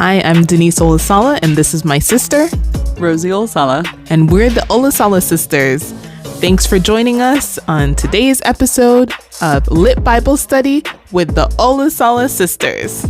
Hi, I'm Denise Olasala, and this is my sister, Rosie Olasala. And we're the Olasala Sisters. Thanks for joining us on today's episode of Lit Bible Study with the Olasala Sisters.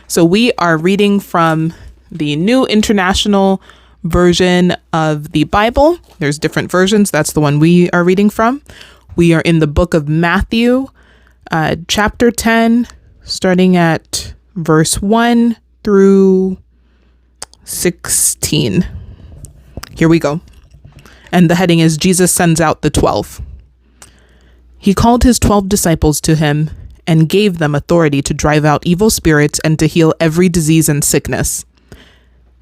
So we are reading from the New International Version of the Bible. There's different versions. That's the one we are reading from. We are in the book of Matthew, chapter 10, starting at verse 1 through 16. Here we go. And the heading is Jesus sends out the 12. He called his 12 disciples to him and gave them authority to drive out evil spirits and to heal every disease and sickness.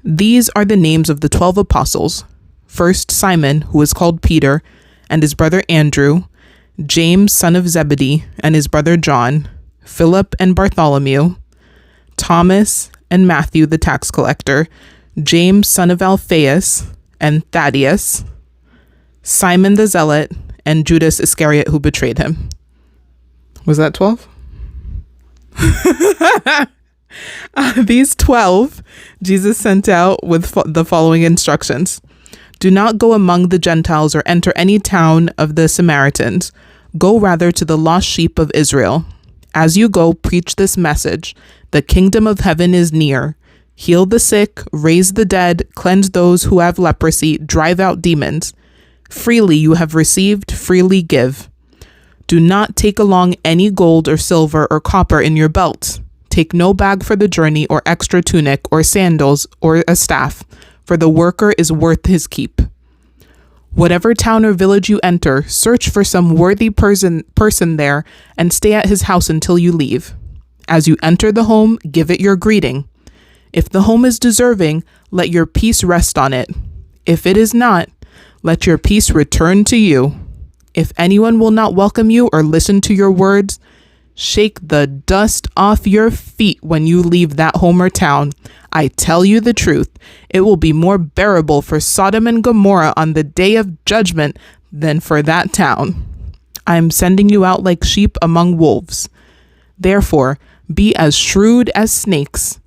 These are the names of the 12 apostles. First, Simon, who is called Peter, and his brother Andrew, James, son of Zebedee, and his brother John, Philip and Bartholomew, Thomas and Matthew the tax collector, James, son of Alphaeus, and Thaddeus, Simon the Zealot, and Judas Iscariot, who betrayed him. Was that 12? These 12, Jesus sent out with the following instructions. Do not go among the Gentiles or enter any town of the Samaritans. Go rather to the lost sheep of Israel. As you go, preach this message. The kingdom of heaven is near. Heal the sick, raise the dead, cleanse those who have leprosy, drive out demons. Freely you have received, freely give. Do not take along any gold or silver or copper in your belt. Take no bag for the journey or extra tunic or sandals or a staff, for the worker is worth his keep. Whatever town or village you enter, search for some worthy person there and stay at his house until you leave. As you enter the home, give it your greeting. If the home is deserving, let your peace rest on it. If it is not, let your peace return to you. If anyone will not welcome you or listen to your words, shake the dust off your feet when you leave that home or town. I tell you the truth, it will be more bearable for Sodom and Gomorrah on the day of judgment than for that town. I am sending you out like sheep among wolves. Therefore, be as shrewd as snakes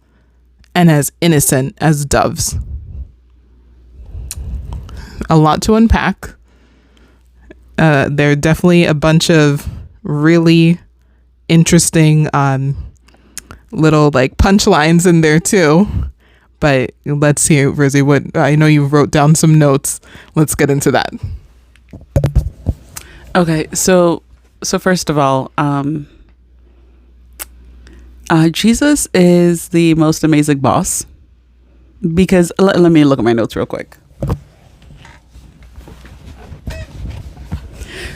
and as innocent as doves. A lot to unpack. There are definitely a bunch of really interesting little like punchlines in there too. But let's see, Rosie, what I know you wrote down some notes. Let's get into that. Okay, so first of all, Jesus is the most amazing boss, because let me look at my notes real quick.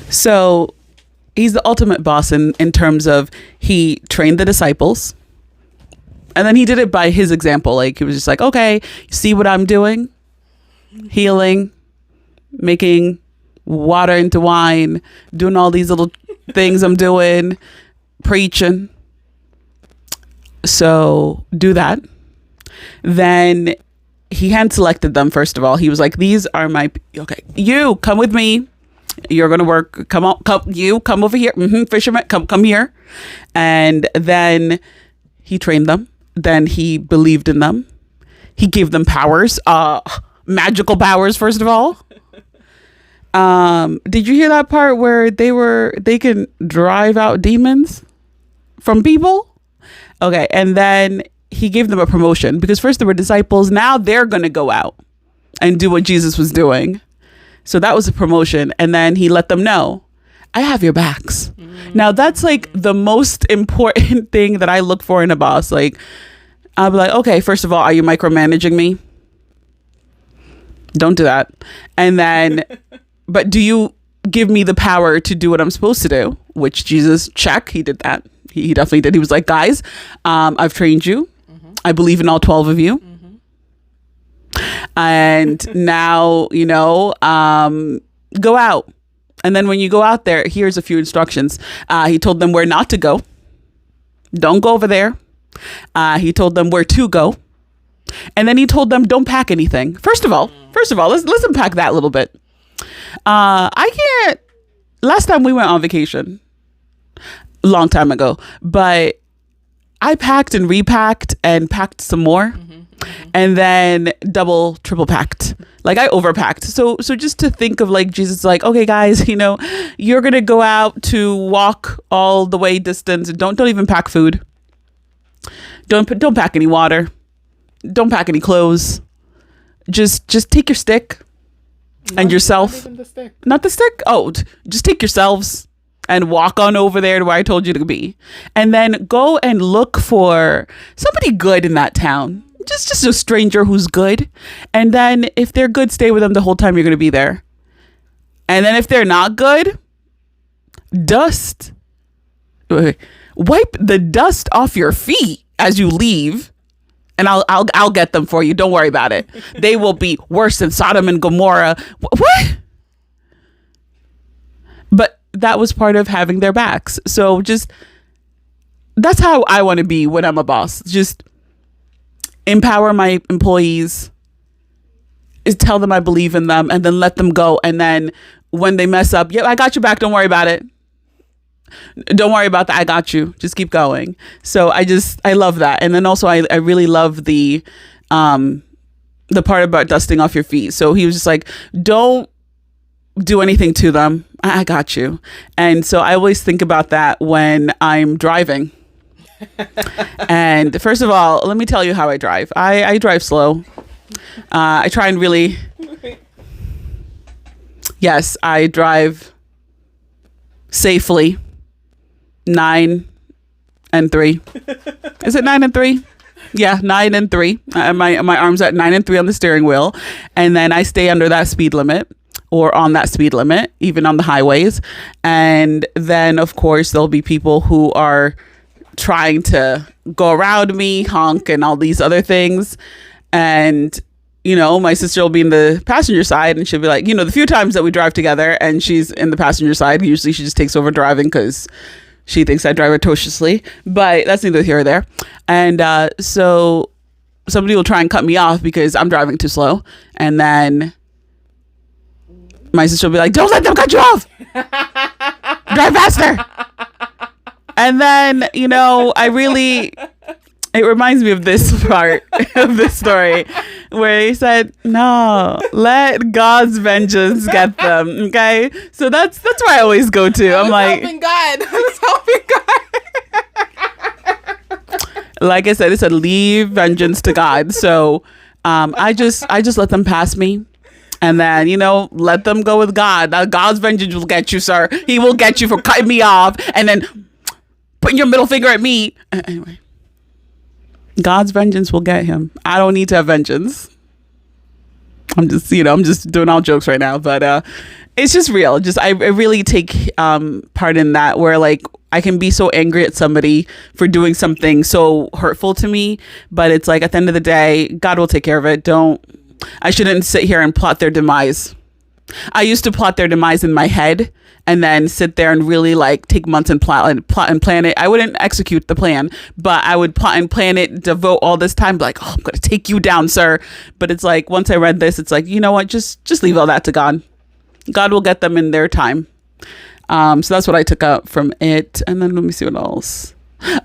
So he's the ultimate boss in terms of he trained the disciples, and then he did it by his example. Like, he was just like, okay, see what I'm doing? Healing, making water into wine, doing all these little things I'm doing, preaching. So do that. Then he hand selected them. First of all, he was like, these are my, okay, you come with me. You're going to work. Come over here. Fisherman, come here. And then he trained them. Then he believed in them. He gave them powers, magical powers, first of all. Did you hear that part where they can drive out demons from people? Okay. And then he gave them a promotion, because first they were disciples. Now they're going to go out and do what Jesus was doing. So that was a promotion. And then he let them know, I have your backs. Now that's like the most important thing that I look for in a boss. Like, I'll be like, okay, first of all, are you micromanaging me? Don't do that. And then, but do you give me the power to do what I'm supposed to do? Which Jesus, check, he did that. He definitely did. He was like, guys, I've trained you. I believe in all 12 of you. And now, go out. And then when you go out there, here's a few instructions. He told them where not to go. Don't go over there. He told them where to go. And then he told them, don't pack anything. First of all, let's unpack that a little bit. Last time we went on vacation, long time ago, but I packed and repacked and packed some more. and then double, triple packed. Like I overpacked. So just to think of like Jesus, like, okay, guys, you're gonna go out to walk all the way distance. Don't even pack food. Don't pack any water. Don't pack any clothes. Just take your stick and yourself. Not even the stick. Not the stick. Oh, just take yourselves and walk on over there to where I told you to be, and then go and look for somebody good in that town. Just a stranger who's good. And then if they're good, stay with them the whole time you're going to be there. And then if they're not good, wipe the dust off your feet as you leave. And I'll get them for you. Don't worry about it. They will be worse than Sodom and Gomorrah. What? But that was part of having their backs. So that's how I want to be when I'm a boss. Just empower my employees, is tell them I believe in them, and then let them go. And then when they mess up, I got your back. Don't worry about it. Don't worry about that. I got you. Just keep going. So I love that. And then also I really love the part about dusting off your feet. So he was just like, don't do anything to them. I got you. And so I always think about that when I'm driving. And first of all, let me tell you how I drive. I drive slow. I try and really, yes, I drive safely. 9 and 3. Is it 9 and 3? Yeah, 9 and 3. My arm's at 9 and 3 on the steering wheel, and then I stay under that speed limit or on that speed limit, even on the highways. And then, of course, there'll be people who are trying to go around me, honk, and all these other things. And, my sister will be in the passenger side, and she'll be like, the few times that we drive together and she's in the passenger side, usually she just takes over driving because she thinks I drive atrociously, but that's neither here or there. And so somebody will try and cut me off because I'm driving too slow. And then my sister will be like, don't let them cut you off. Drive faster. And then, it reminds me of this part of this story where he said, no, let God's vengeance get them. Okay. So that's where I always go to. I'm like, helping God. I was helping God. Like I said, it said, leave vengeance to God. So I just let them pass me. And then, let them go with God. Now, God's vengeance will get you, sir. He will get you for cutting me off and then putting your middle finger at me. Anyway. God's vengeance will get him. I don't need to have vengeance. I'm just doing all jokes right now, but it's just real. I really take part in that, where like I can be so angry at somebody for doing something so hurtful to me, but it's like at the end of the day, God will take care of it. I shouldn't sit here and plot their demise. I used to plot their demise in my head and then sit there and really like take months and plot and plan it. I wouldn't execute the plan, but I would plot and plan it, devote all this time, like, oh, I'm going to take you down, sir. But it's like, once I read this, it's like, you know what? Just leave all that to God. God will get them in their time. So that's what I took out from it. And then let me see what else.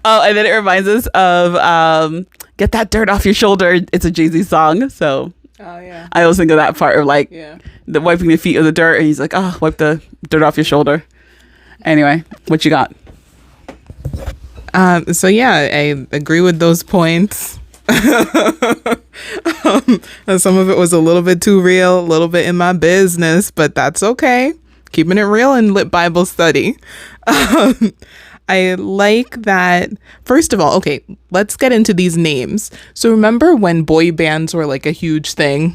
Oh, and then it reminds us of Get That Dirt Off Your Shoulder. It's a Jay-Z song. So oh yeah, I always think of that part of like the wiping the feet of the dirt, and he's like, oh, wipe the dirt off your shoulder. Anyway, what you got? So yeah, I agree with those points. Some of it was a little bit too real, a little bit in my business, but that's okay. Keeping it real in Lit Bible Study. I like that. First of all, okay, let's get into these names. So remember when boy bands were like a huge thing?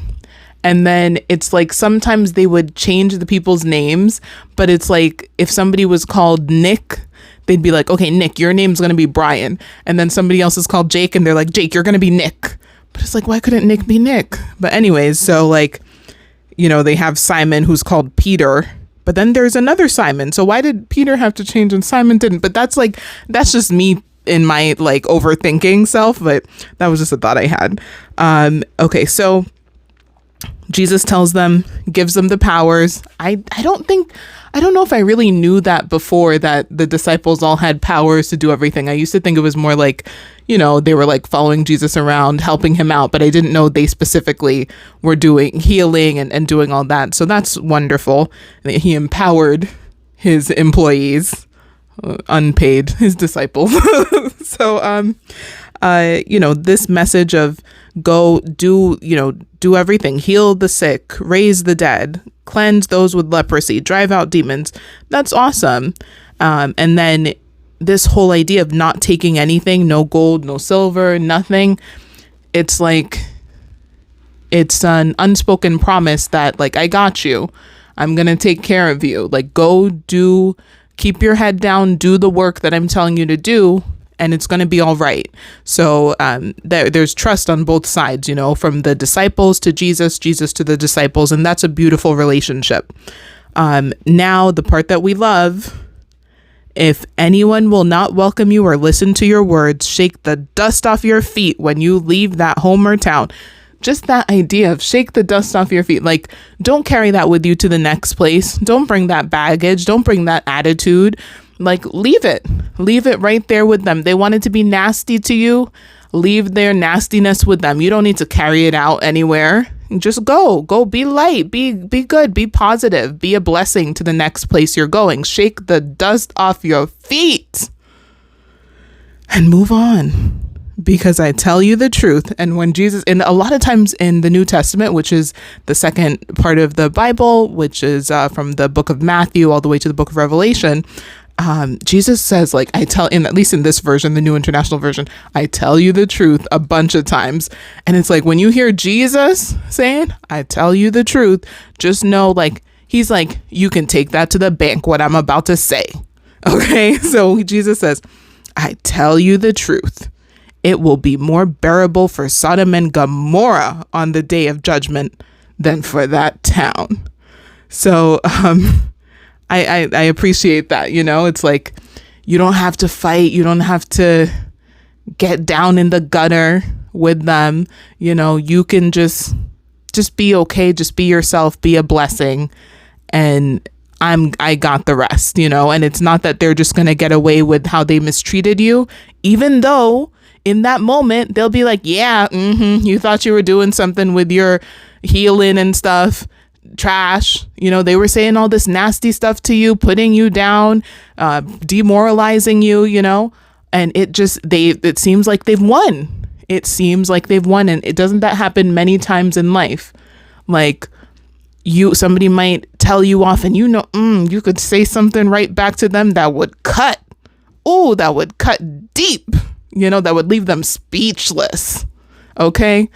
And then it's like sometimes they would change the people's names, but it's like if somebody was called Nick, they'd be like, okay, Nick, your name's going to be Brian. And then somebody else is called Jake and they're like, Jake, you're going to be Nick. But it's like, why couldn't Nick be Nick? But anyways, so like, they have Simon who's called Peter. But then there's another Simon. So why did Peter have to change and Simon didn't? But that's just me in my like overthinking self. But that was just a thought I had. Okay, so Jesus tells them, gives them the powers. I don't think I don't know if I really knew that before, that the disciples all had powers to do everything. I used to think it was more like, they were like following Jesus around, helping him out, but I didn't know they specifically were doing healing and doing all that. So that's wonderful. He empowered his employees, unpaid, his disciples. So, this message of go do everything, heal the sick, raise the dead, cleanse those with leprosy, drive out demons. That's awesome. And then this whole idea of not taking anything, no gold, no silver, nothing. It's like, it's an unspoken promise that like, I got you. I'm going to take care of you. Like, keep your head down, do the work that I'm telling you to do, and it's going to be all right. So there's trust on both sides, from the disciples to Jesus, Jesus to the disciples. And that's a beautiful relationship. Now, the part that we love, if anyone will not welcome you or listen to your words, shake the dust off your feet when you leave that home or town. Just that idea of shake the dust off your feet. Like, don't carry that with you to the next place. Don't bring that baggage. Don't bring that attitude. Like, leave it right there with them. They wanted to be nasty to you. Leave their nastiness with them. You don't need to carry it out anywhere. Just go be light, be good, be positive, be a blessing to the next place you're going. Shake the dust off your feet and move on. Because I tell you the truth. And when Jesus, and a lot of times in the New Testament, which is the second part of the Bible, which is from the book of Matthew all the way to the book of Revelation, Jesus says, like, at least in this version, the New International Version, I tell you the truth a bunch of times. And it's like, when you hear Jesus saying, I tell you the truth, just know, like, he's like, you can take that to the bank, what I'm about to say. Okay. So Jesus says, I tell you the truth. It will be more bearable for Sodom and Gomorrah on the day of judgment than for that town. So, I appreciate that, it's like, you don't have to fight. You don't have to get down in the gutter with them. You can just be okay. Just be yourself, be a blessing. And I got the rest, and it's not that they're just going to get away with how they mistreated you, even though in that moment they'll be like, yeah, you thought you were doing something with your healing and stuff. Trash. They were saying all this nasty stuff to you, putting you down, demoralizing you, and it seems like they've won. And doesn't that happen many times in life? Like, somebody might tell you off and you could say something right back to them that would cut. Oh, that would cut deep, that would leave them speechless. Okay.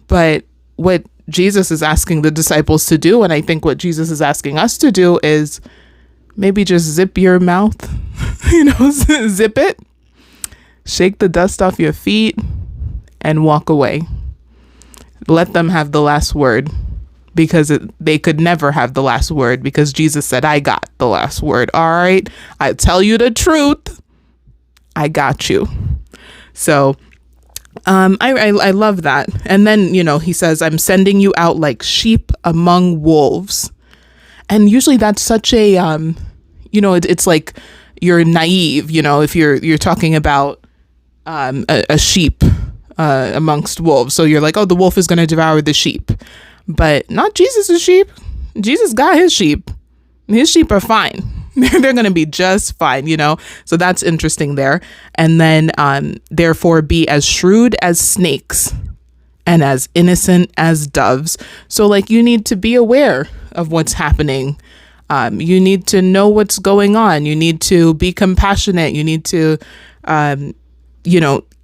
But what Jesus is asking the disciples to do, and I think what Jesus is asking us to do, is maybe just zip your mouth, zip it, shake the dust off your feet, and walk away. Let them have the last word, because they could never have the last word, because Jesus said, I got the last word. All right. I tell you the truth. I got you. So I love that. And then, he says, I'm sending you out like sheep among wolves. And usually that's such a, it's like you're naive, if you're talking about a sheep amongst wolves. So you're like, oh, the wolf is going to devour the sheep. But not Jesus' sheep. Jesus got his sheep. His sheep are fine. They're going to be just fine, So that's interesting there. And then, therefore, be as shrewd as snakes and as innocent as doves. So, like, you need to be aware of what's happening. You need to know what's going on. You need to be compassionate. You need to,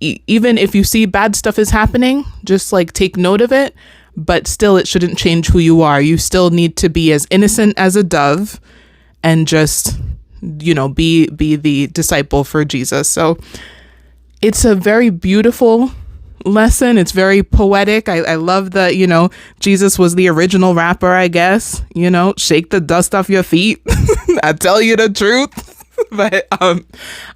even if you see bad stuff is happening, just like take note of it. But still, it shouldn't change who you are. You still need to be as innocent as a dove and just, be the disciple for Jesus. So it's a very beautiful lesson. It's very poetic. I love that, Jesus was the original rapper, I guess, shake the dust off your feet. I tell you the truth. But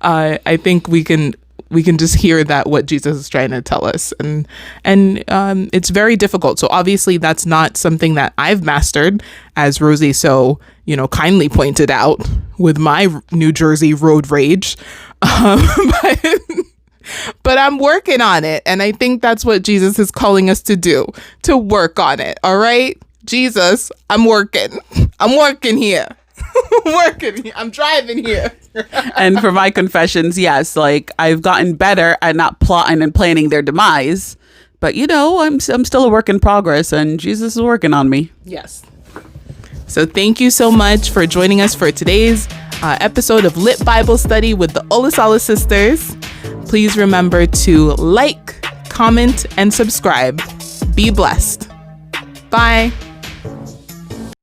I think we can just hear that what Jesus is trying to tell us. And it's very difficult. So obviously that's not something that I've mastered, as Rosie so kindly pointed out with my New Jersey road rage. But, but I'm working on it. And I think that's what Jesus is calling us to do, to work on it. All right, Jesus, I'm working here. I'm driving here. And for my confessions, yes, like I've gotten better at not plotting and planning their demise. But I'm still a work in progress, and Jesus is working on me. Yes. So thank you so much for joining us for today's episode of Lit Bible Study with the Olasala Sisters. Please remember to like, comment, and subscribe. Be blessed. Bye.